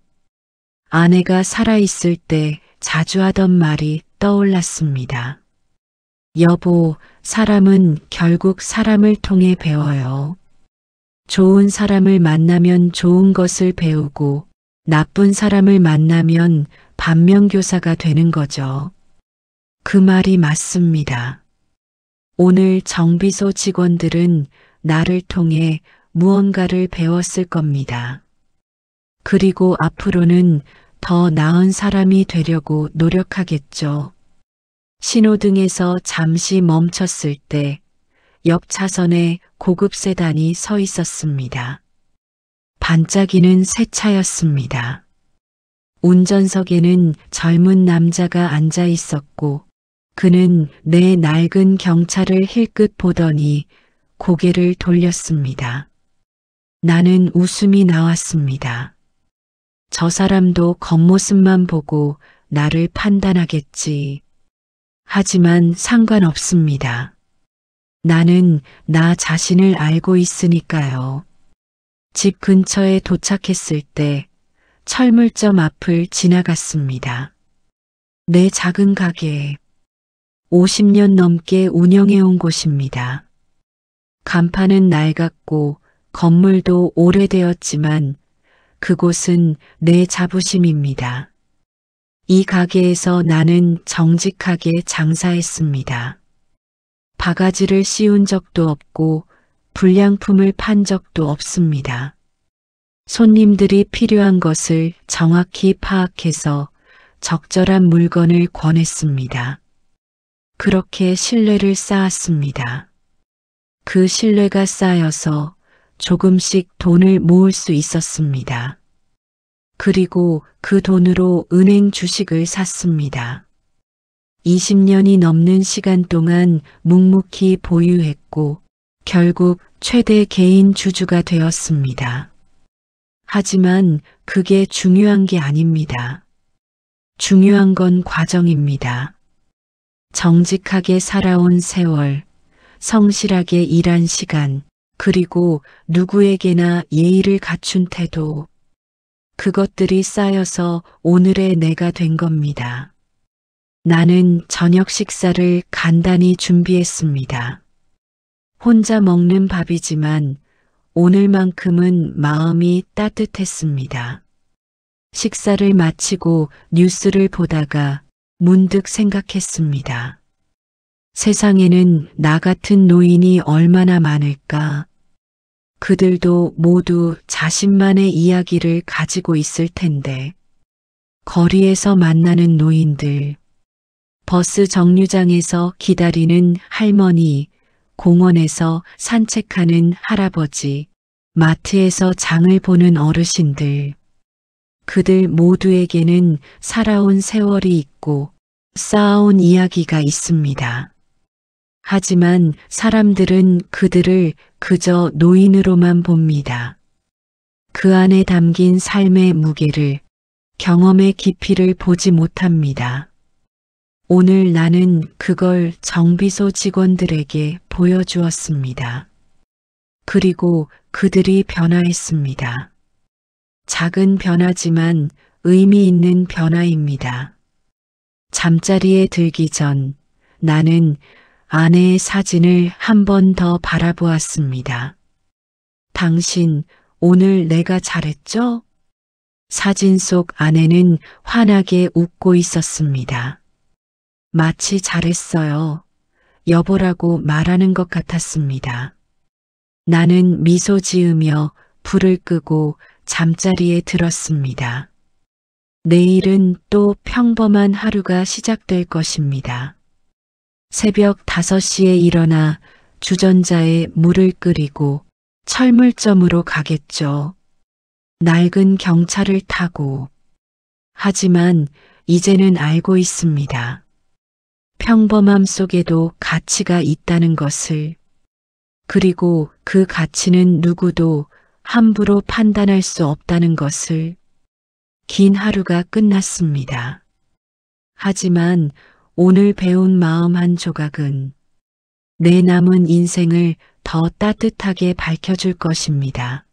아내가 살아있을 때 자주 하던 말이 떠올랐습니다. 여보, 사람은 결국 사람을 통해 배워요. 좋은 사람을 만나면 좋은 것을 배우고 나쁜 사람을 만나면 반면교사가 되는 거죠. 그 말이 맞습니다. 오늘 정비소 직원들은 나를 통해 무언가를 배웠을 겁니다. 그리고 앞으로는 더 나은 사람이 되려고 노력하겠죠. 신호등에서 잠시 멈췄을 때 옆 차선에 고급 세단이 서 있었습니다. 반짝이는 새 차였습니다. 운전석에는 젊은 남자가 앉아 있었고 그는 내 낡은 경차를 힐끗 보더니 고개를 돌렸습니다. 나는 웃음이 나왔습니다. 저 사람도 겉모습만 보고 나를 판단하겠지. 하지만 상관없습니다. 나는 나 자신을 알고 있으니까요. 집 근처에 도착했을 때 철물점 앞을 지나갔습니다. 내 작은 가게, 50년 넘게 운영해온 곳입니다. 간판은 낡았고 건물도 오래되었지만 그곳은 내 자부심입니다. 이 가게에서 나는 정직하게 장사했습니다. 바가지를 씌운 적도 없고 불량품을 판 적도 없습니다. 손님들이 필요한 것을 정확히 파악해서 적절한 물건을 권했습니다. 그렇게 신뢰를 쌓았습니다. 그 신뢰가 쌓여서 조금씩 돈을 모을 수 있었습니다. 그리고 그 돈으로 은행 주식을 샀습니다. 20년이 넘는 시간 동안 묵묵히 보유했고 결국 최대 개인 주주가 되었습니다. 하지만 그게 중요한 게 아닙니다. 중요한 건 과정입니다. 정직하게 살아온 세월, 성실하게 일한 시간, 그리고 누구에게나 예의를 갖춘 태도. 그것들이 쌓여서 오늘의 내가 된 겁니다. 나는 저녁 식사를 간단히 준비했습니다. 혼자 먹는 밥이지만 오늘만큼은 마음이 따뜻했습니다. 식사를 마치고 뉴스를 보다가 문득 생각했습니다. 세상에는 나 같은 노인이 얼마나 많을까? 그들도 모두 자신만의 이야기를 가지고 있을 텐데. 거리에서 만나는 노인들, 버스 정류장에서 기다리는 할머니, 공원에서 산책하는 할아버지, 마트에서 장을 보는 어르신들. 그들 모두에게는 살아온 세월이 있고 쌓아온 이야기가 있습니다. 하지만 사람들은 그들을 그저 노인으로만 봅니다. 그 안에 담긴 삶의 무게를, 경험의 깊이를 보지 못합니다. 오늘 나는 그걸 정비소 직원들에게 보여주었습니다. 그리고 그들이 변화했습니다. 작은 변화지만 의미 있는 변화입니다. 잠자리에 들기 전 나는 아내의 사진을 한 번 더 바라보았습니다. 당신, 오늘 내가 잘했죠? 사진 속 아내는 환하게 웃고 있었습니다. 마치 잘했어요. 여보라고 말하는 것 같았습니다. 나는 미소 지으며 불을 끄고 잠자리에 들었습니다. 내일은 또 평범한 하루가 시작될 것입니다. 새벽 5시에 일어나 주전자에 물을 끓이고 철물점으로 가겠죠. 낡은 경차를 타고. 하지만 이제는 알고 있습니다. 평범함 속에도 가치가 있다는 것을. 그리고 그 가치는 누구도 함부로 판단할 수 없다는 것을. 긴 하루가 끝났습니다. 하지만 오늘 배운 마음 한 조각은 내 남은 인생을 더 따뜻하게 밝혀줄 것입니다.